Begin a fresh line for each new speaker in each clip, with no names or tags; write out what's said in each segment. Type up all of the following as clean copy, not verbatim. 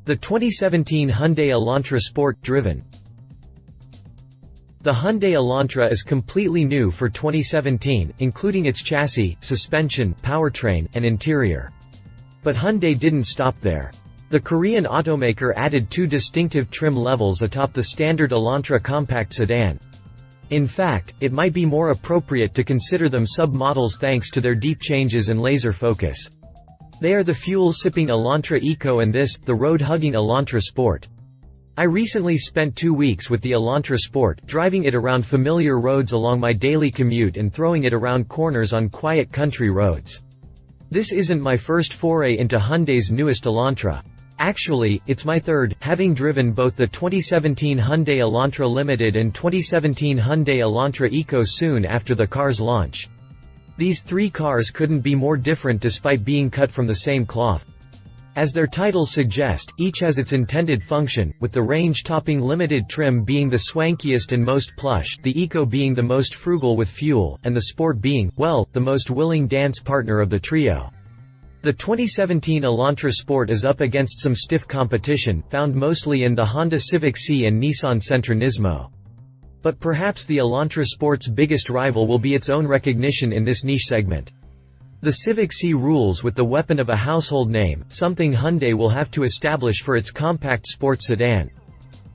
The 2017 Hyundai Elantra Sport driven. The Hyundai Elantra is completely new for 2017, including its chassis, suspension, powertrain, and interior. But Hyundai didn't stop there. The Korean automaker added two distinctive trim levels atop the standard Elantra compact sedan. In fact, it might be more appropriate to consider them sub-models thanks to their deep changes and laser focus. They are the fuel-sipping Elantra Eco and this, the road-hugging Elantra Sport. I recently spent 2 weeks with the Elantra Sport, driving it around familiar roads along my daily commute and throwing it around corners on quiet country roads. This isn't my first foray into Hyundai's newest Elantra. Actually, it's my third, having driven both the 2017 Hyundai Elantra Limited and 2017 Hyundai Elantra Eco soon after the car's launch. These three cars couldn't be more different despite being cut from the same cloth. As their titles suggest, each has its intended function, with the range-topping limited trim being the swankiest and most plush, the Eco being the most frugal with fuel, and the Sport being, well, the most willing dance partner of the trio. The 2017 Elantra Sport is up against some stiff competition, found mostly in the Honda Civic Si and Nissan Sentra NISMO. But perhaps the Elantra Sport's biggest rival will be its own recognition in this niche segment. The Civic Si rules with the weapon of a household name, something Hyundai will have to establish for its compact sports sedan.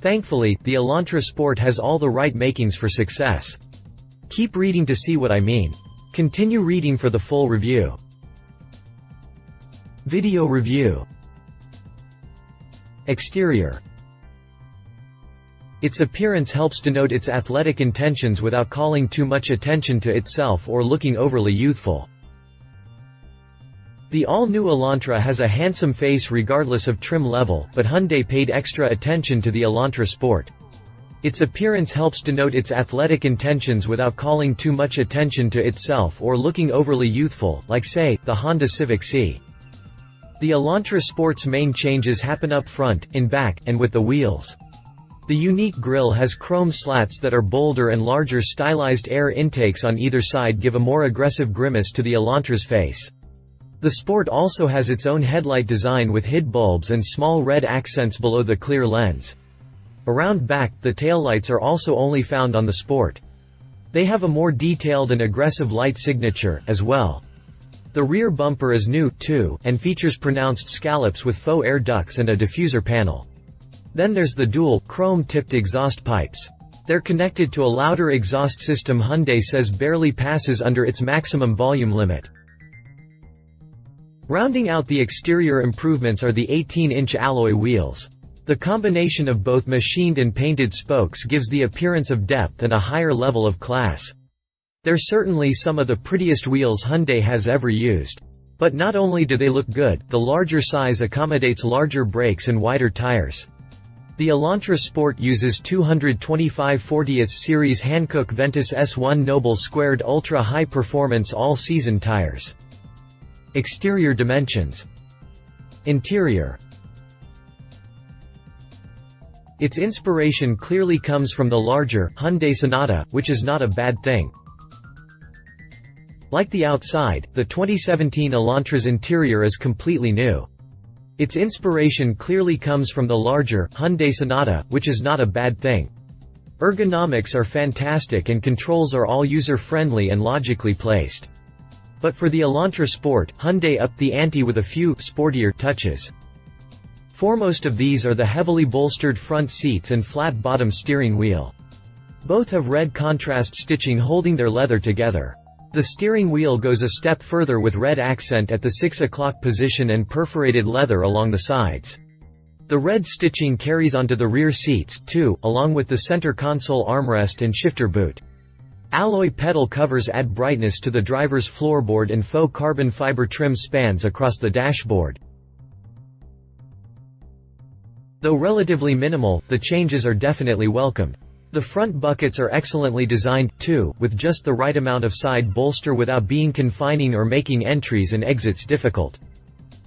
Thankfully, the Elantra Sport has all the right makings for success. Keep reading to see what I mean. Continue reading for the full review. Video review. Exterior. Its appearance helps denote its athletic intentions without calling too much attention to itself or looking overly youthful. The all-new Elantra has a handsome face regardless of trim level, but Hyundai paid extra attention to the Elantra Sport. Its appearance helps denote its athletic intentions without calling too much attention to itself or looking overly youthful, like say, the Honda Civic Si. The Elantra Sport's main changes happen up front, in back, and with the wheels. The unique grille has chrome slats that are bolder and larger. Stylized air intakes on either side give a more aggressive grimace to the Elantra's face. The Sport also has its own headlight design with HID bulbs and small red accents below the clear lens. Around back, the taillights are also only found on the Sport. They have a more detailed and aggressive light signature, as well. The rear bumper is new, too, and features pronounced scallops with faux air ducts and a diffuser panel. Then there's the dual, chrome-tipped exhaust pipes. They're connected to a louder exhaust system Hyundai says barely passes under its maximum volume limit. Rounding out the exterior improvements are the 18-inch alloy wheels. The combination of both machined and painted spokes gives the appearance of depth and a higher level of class. They're certainly some of the prettiest wheels Hyundai has ever used. But not only do they look good, the larger size accommodates larger brakes and wider tires. The Elantra Sport uses 225 40th Series Hankook Ventus S1 Noble Squared Ultra High Performance All-Season tires. Exterior dimensions. Interior. Its inspiration clearly comes from the larger Hyundai Sonata, which is not a bad thing. Like the outside, the 2017 Elantra's interior is completely new. Its inspiration clearly comes from the larger Hyundai Sonata, which is not a bad thing. Ergonomics are fantastic and controls are all user-friendly and logically placed. But for the Elantra Sport, Hyundai upped the ante with a few sportier touches. Foremost of these are the heavily bolstered front seats and flat-bottom steering wheel. Both have red contrast stitching holding their leather together. The steering wheel goes a step further with red accent at the 6 o'clock position and perforated leather along the sides. The red stitching carries onto the rear seats, too, along with the center console armrest and shifter boot. Alloy pedal covers add brightness to the driver's floorboard and faux carbon fiber trim spans across the dashboard. Though relatively minimal, the changes are definitely welcomed. The front buckets are excellently designed, too, with just the right amount of side bolster without being confining or making entries and exits difficult.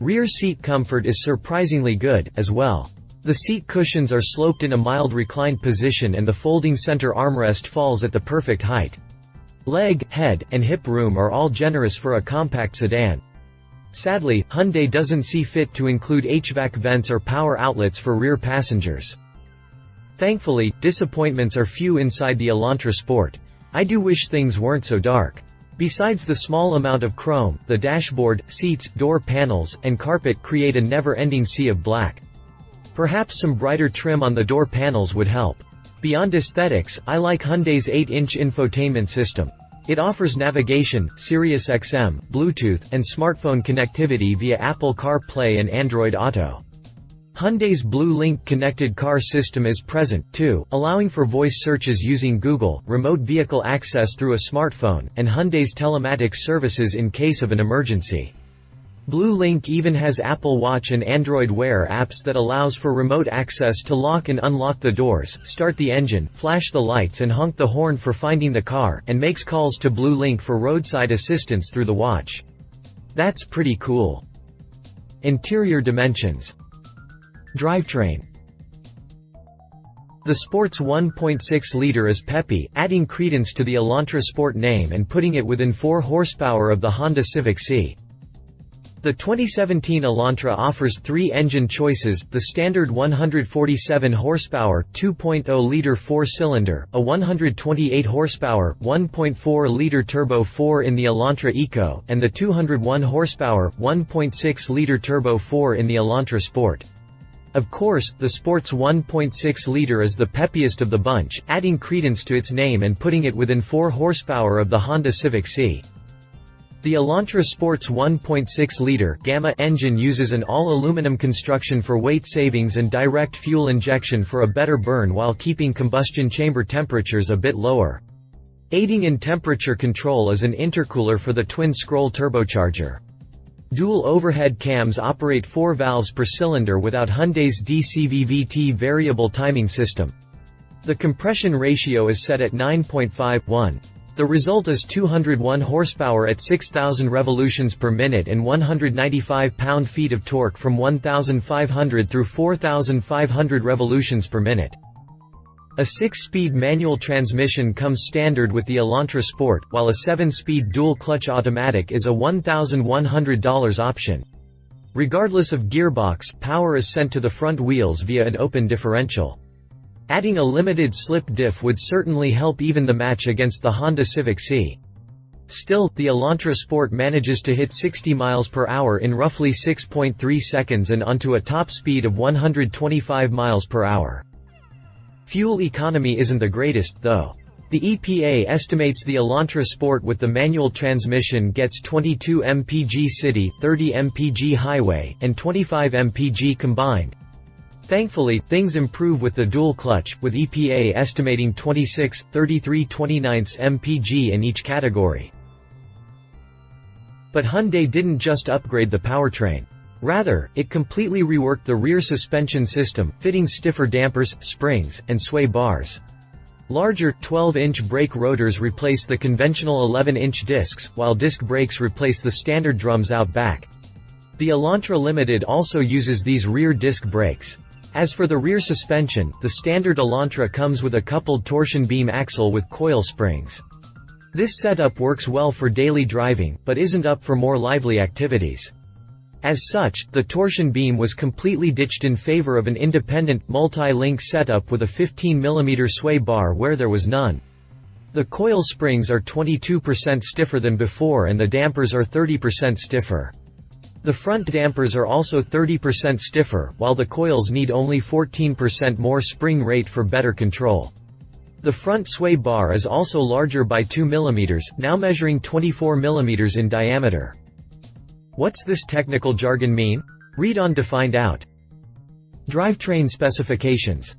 Rear seat comfort is surprisingly good, as well. The seat cushions are sloped in a mild reclined position and the folding center armrest falls at the perfect height. Leg, head, and hip room are all generous for a compact sedan. Sadly, Hyundai doesn't see fit to include HVAC vents or power outlets for rear passengers. Thankfully, disappointments are few inside the Elantra Sport. I do wish things weren't so dark. Besides the small amount of chrome, the dashboard, seats, door panels, and carpet create a never-ending sea of black. Perhaps some brighter trim on the door panels would help. Beyond aesthetics, I like Hyundai's 8-inch infotainment system. It offers navigation, Sirius XM, Bluetooth, and smartphone connectivity via Apple CarPlay and Android Auto. Hyundai's Blue Link connected car system is present, too, allowing for voice searches using Google, remote vehicle access through a smartphone, and Hyundai's telematics services in case of an emergency. Blue Link even has Apple Watch and Android Wear apps that allows for remote access to lock and unlock the doors, start the engine, flash the lights and honk the horn for finding the car, and makes calls to Blue Link for roadside assistance through the watch. That's pretty cool. Interior dimensions. Drivetrain. The Sport's 1.6-liter is peppy, adding credence to the Elantra Sport name and putting it within 4 horsepower of the Honda Civic Si. The 2017 Elantra offers 3 engine choices: the standard 147 horsepower 2.0-liter 4-cylinder, a 128 horsepower 1.4-liter turbo 4 in the Elantra Eco, and the 201 horsepower 1.6-liter turbo 4 in the Elantra Sport. Of course, the Sport's 1.6-liter is the peppiest of the bunch, adding credence to its name and putting it within 4 horsepower of the Honda Civic Si. The Elantra Sport's 1.6-liter Gamma engine uses an all-aluminum construction for weight savings and direct fuel injection for a better burn while keeping combustion chamber temperatures a bit lower. Aiding in temperature control is an intercooler for the twin-scroll turbocharger. Dual overhead cams operate 4 valves per cylinder without Hyundai's DCVVT variable timing system. The compression ratio is set at 9.51. The result is 201 horsepower at 6,000 revolutions per minute and 195 pound-feet of torque from 1,500 through 4,500 revolutions per minute. A 6-speed manual transmission comes standard with the Elantra Sport, while a 7-speed dual-clutch automatic is a $1,100 option. Regardless of gearbox, power is sent to the front wheels via an open differential. Adding a limited slip diff would certainly help even the match against the Honda Civic Si. Still, the Elantra Sport manages to hit 60 miles per hour in roughly 6.3 seconds and onto a top speed of 125 miles per hour. Fuel economy isn't the greatest, though. The EPA estimates the Elantra Sport with the manual transmission gets 22 mpg city, 30 mpg highway, and 25 mpg combined. Thankfully, things improve with the dual clutch, with EPA estimating 26, 33 29 mpg in each category. But Hyundai didn't just upgrade the powertrain. Rather, it completely reworked the rear suspension system, fitting stiffer dampers, springs, and sway bars. Larger, 12-inch brake rotors replace the conventional 11-inch discs, while disc brakes replace the standard drums out back. The Elantra Limited also uses these rear disc brakes. As for the rear suspension, the standard Elantra comes with a coupled torsion beam axle with coil springs. This setup works well for daily driving, but isn't up for more lively activities. As such, the torsion beam was completely ditched in favor of an independent, multi-link setup with a 15mm sway bar where there was none. The coil springs are 22% stiffer than before and the dampers are 30% stiffer. The front dampers are also 30% stiffer, while the coils need only 14% more spring rate for better control. The front sway bar is also larger by 2 mm, now measuring 24 mm in diameter. What's this technical jargon mean? Read on to find out. Drivetrain specifications.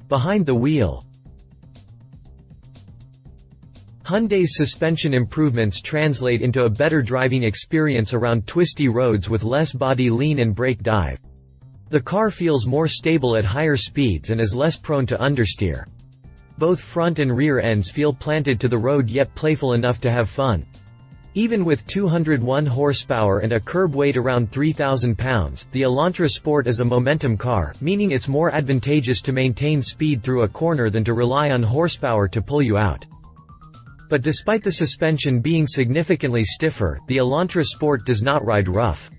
Behind the wheel. Hyundai's suspension improvements translate into a better driving experience around twisty roads with less body lean and brake dive. The car feels more stable at higher speeds and is less prone to understeer. Both front and rear ends feel planted to the road yet playful enough to have fun. Even with 201 horsepower and a curb weight around 3,000 pounds, the Elantra Sport is a momentum car, meaning it's more advantageous to maintain speed through a corner than to rely on horsepower to pull you out. But despite the suspension being significantly stiffer, the Elantra Sport does not ride rough.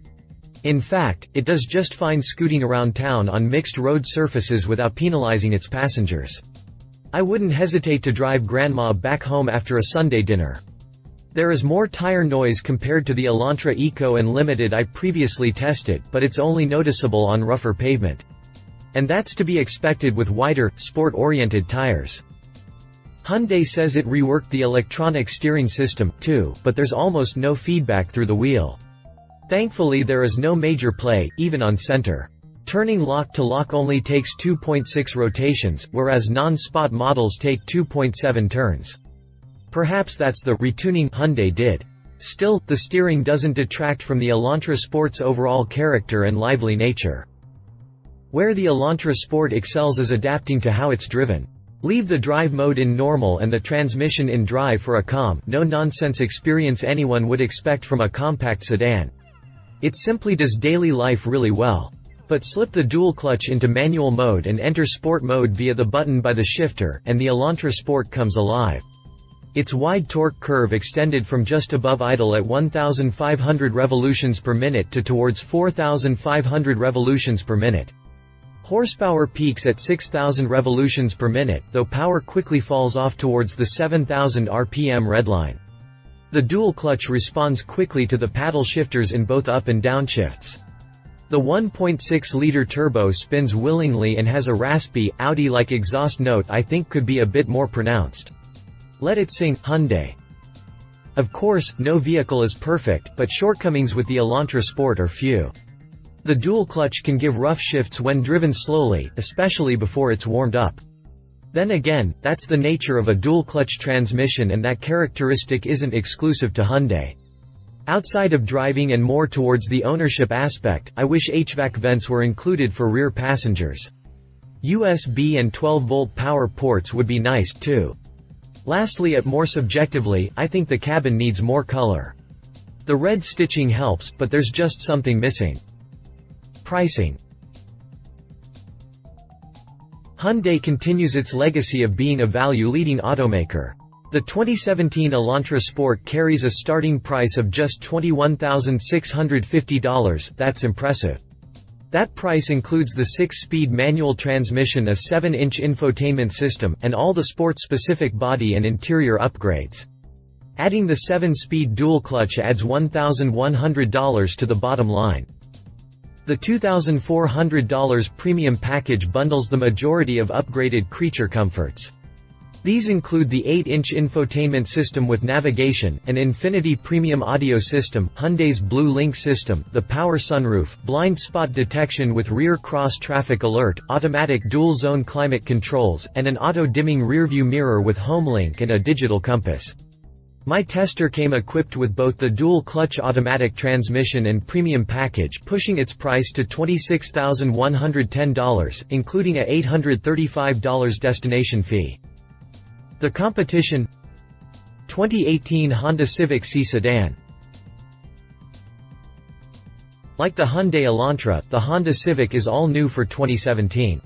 In fact, it does just fine scooting around town on mixed road surfaces without penalizing its passengers. I wouldn't hesitate to drive grandma back home after a Sunday dinner. There is more tire noise compared to the Elantra Eco and Limited I previously tested, but it's only noticeable on rougher pavement. And that's to be expected with wider, sport-oriented tires. Hyundai says it reworked the electronic steering system, too, but there's almost no feedback through the wheel. Thankfully there is no major play, even on center. Turning lock to lock only takes 2.6 rotations, whereas non-spot models take 2.7 turns. Perhaps that's the retuning Hyundai did. Still, the steering doesn't detract from the Elantra Sport's overall character and lively nature. Where the Elantra Sport excels is adapting to how it's driven. Leave the drive mode in normal and the transmission in drive for a calm, no-nonsense experience anyone would expect from a compact sedan. It simply does daily life really well. But slip the dual clutch into manual mode and enter sport mode via the button by the shifter, and the Elantra Sport comes alive. Its wide torque curve extended from just above idle at 1,500 revolutions per minute to towards 4,500 revolutions per minute. Horsepower peaks at 6,000 revolutions per minute, though power quickly falls off towards the 7,000 RPM redline. The dual clutch responds quickly to the paddle shifters in both up and down shifts. The 1.6-liter turbo spins willingly and has a raspy, Audi-like exhaust note I think could be a bit more pronounced. Let it sing, Hyundai. Of course, no vehicle is perfect, but shortcomings with the Elantra Sport are few. The dual clutch can give rough shifts when driven slowly, especially before it's warmed up. Then again, that's the nature of a dual-clutch transmission and that characteristic isn't exclusive to Hyundai. Outside of driving and more towards the ownership aspect, I wish HVAC vents were included for rear passengers. USB and 12-volt power ports would be nice too. Lastly, more subjectively, I think the cabin needs more color. The red stitching helps, but there's just something missing. Pricing. Hyundai continues its legacy of being a value-leading automaker. The 2017 Elantra Sport carries a starting price of just $21,650, that's impressive. That price includes the 6-speed manual transmission, a 7-inch infotainment system, and all the sport-specific body and interior upgrades. Adding the 7-speed dual clutch adds $1,100 to the bottom line. The $2,400 premium package bundles the majority of upgraded creature comforts. These include the 8-inch infotainment system with navigation, an Infinity premium audio system, Hyundai's Blue Link system, the power sunroof, blind spot detection with rear cross-traffic alert, automatic dual-zone climate controls, and an auto-dimming rearview mirror with HomeLink and a digital compass. My tester came equipped with both the dual-clutch automatic transmission and premium package, pushing its price to $26,110, including a $835 destination fee. The competition: 2018 Honda Civic Si sedan. Like the Hyundai Elantra, the Honda Civic is all new for 2017.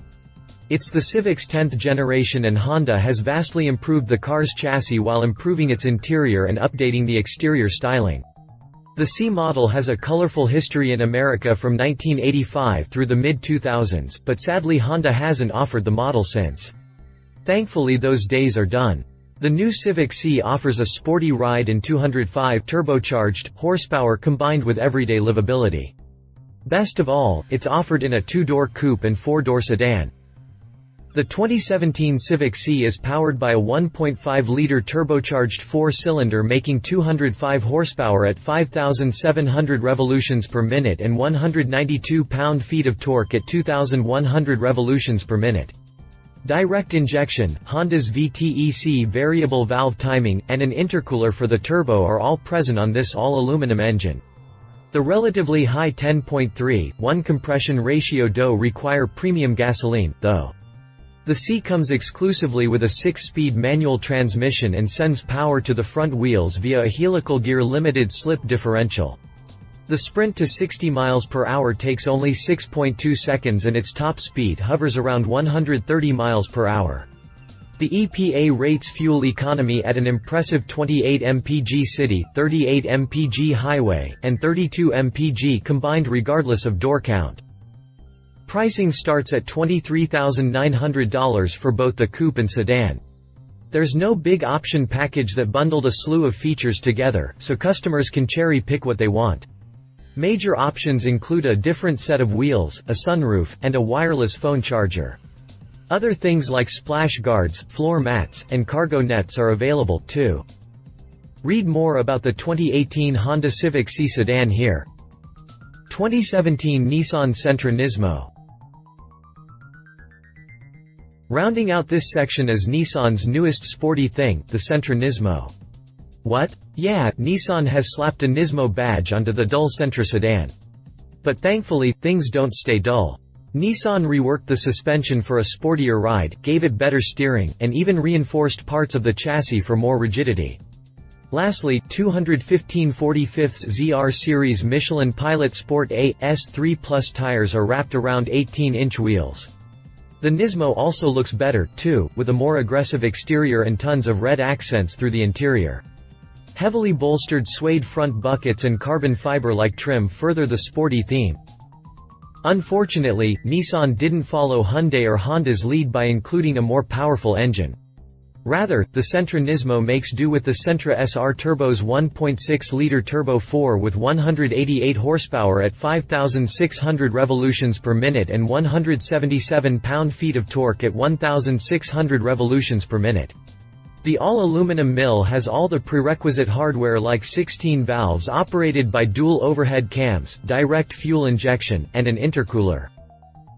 It's the Civic's 10th generation and Honda has vastly improved the car's chassis while improving its interior and updating the exterior styling. The Si model has a colorful history in America from 1985 through the mid-2000s, but sadly Honda hasn't offered the model since. Thankfully those days are done. The new Civic Si offers a sporty ride and 205 turbocharged horsepower combined with everyday livability. Best of all, it's offered in a 2-door coupe and 4-door sedan. The 2017 Civic Si is powered by a 1.5-liter turbocharged 4-cylinder making 205 horsepower at 5,700 revolutions per minute and 192 pound-feet of torque at 2,100 revolutions per minute. Direct injection, Honda's VTEC variable valve timing, and an intercooler for the turbo are all present on this all-aluminum engine. The relatively high 10.3:1 compression ratio does require premium gasoline, though. The Si comes exclusively with a 6-speed manual transmission and sends power to the front wheels via a helical gear limited slip differential. The sprint to 60 miles per hour takes only 6.2 seconds and its top speed hovers around 130 miles per hour. The EPA rates fuel economy at an impressive 28 mpg city, 38 mpg highway, and 32 mpg combined regardless of door count. Pricing starts at $23,900 for both the coupe and sedan. There's no big option package that bundled a slew of features together, so customers can cherry-pick what they want. Major options include a different set of wheels, a sunroof, and a wireless phone charger. Other things like splash guards, floor mats, and cargo nets are available, too. Read more about the 2018 Honda Civic Si sedan here. 2017 Nissan Sentra NISMO. Rounding out this section is Nissan's newest sporty thing, the Sentra NISMO. What? Yeah, Nissan has slapped a NISMO badge onto the dull Sentra sedan. But thankfully, things don't stay dull. Nissan reworked the suspension for a sportier ride, gave it better steering, and even reinforced parts of the chassis for more rigidity. Lastly, 215 45ths ZR Series Michelin Pilot Sport A/S3 Plus tires are wrapped around 18-inch wheels. The NISMO also looks better, too, with a more aggressive exterior and tons of red accents through the interior. Heavily bolstered suede front buckets and carbon fiber-like trim further the sporty theme. Unfortunately, Nissan didn't follow Hyundai or Honda's lead by including a more powerful engine. Rather, the Sentra NISMO makes do with the Sentra SR Turbo's 1.6-liter Turbo 4 with 188 horsepower at 5,600 revolutions per minute and 177 pound-feet of torque at 1,600 revolutions per minute. The all-aluminum mill has all the prerequisite hardware like 16 valves operated by dual overhead cams, direct fuel injection, and an intercooler.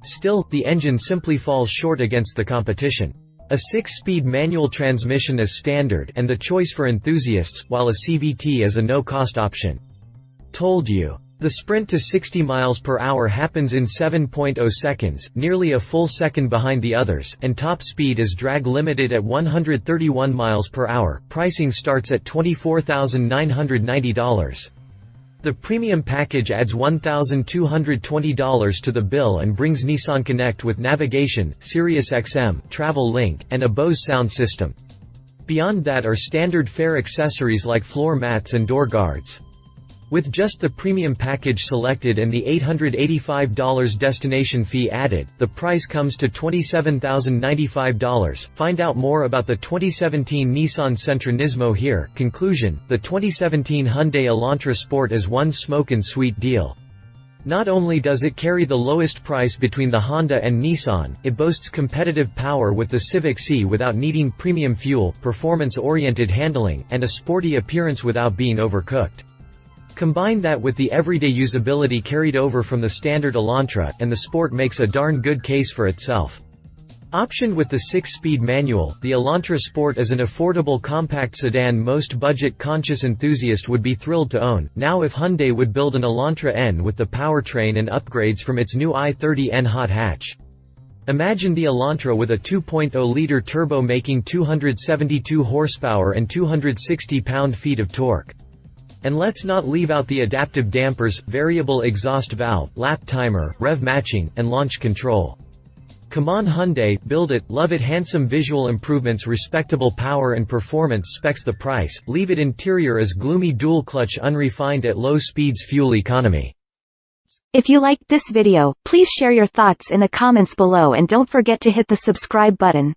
Still, the engine simply falls short against the competition. A 6-speed manual transmission is standard and the choice for enthusiasts, while a CVT is a no-cost option. Told you. The sprint to 60 miles per hour happens in 7.0 seconds, nearly a full second behind the others, and top speed is drag limited at 131 miles per hour. Pricing starts at $24,990. The premium package adds $1,220 to the bill and brings Nissan Connect with navigation, Sirius XM, Travel Link, and a Bose sound system. Beyond that are standard fare accessories like floor mats and door guards. With just the premium package selected and the $885 destination fee added, the price comes to $27,095. Find out more about the 2017 Nissan Sentra NISMO here. Conclusion: the 2017 Hyundai Elantra Sport is one smoke-and-sweet deal. Not only does it carry the lowest price between the Honda and Nissan, it boasts competitive power with the Civic Si without needing premium fuel, performance-oriented handling, and a sporty appearance without being overcooked. Combine that with the everyday usability carried over from the standard Elantra, and the Sport makes a darn good case for itself. Optioned with the 6-speed manual, the Elantra Sport is an affordable compact sedan most budget-conscious enthusiast would be thrilled to own. Now if Hyundai would build an Elantra N with the powertrain and upgrades from its new i30N hot hatch. Imagine the Elantra with a 2.0-liter turbo making 272 horsepower and 260 pound-feet of torque. And let's not leave out the adaptive dampers, variable exhaust valve, lap timer, rev matching, and launch control. Come on Hyundai, build it, love it. Handsome visual improvements, respectable power and performance specs. The price, leave it. Interior as gloomy dual clutch, unrefined at low speeds, fuel economy.
If you liked this video, please share your thoughts in the comments below and don't forget to hit the subscribe button.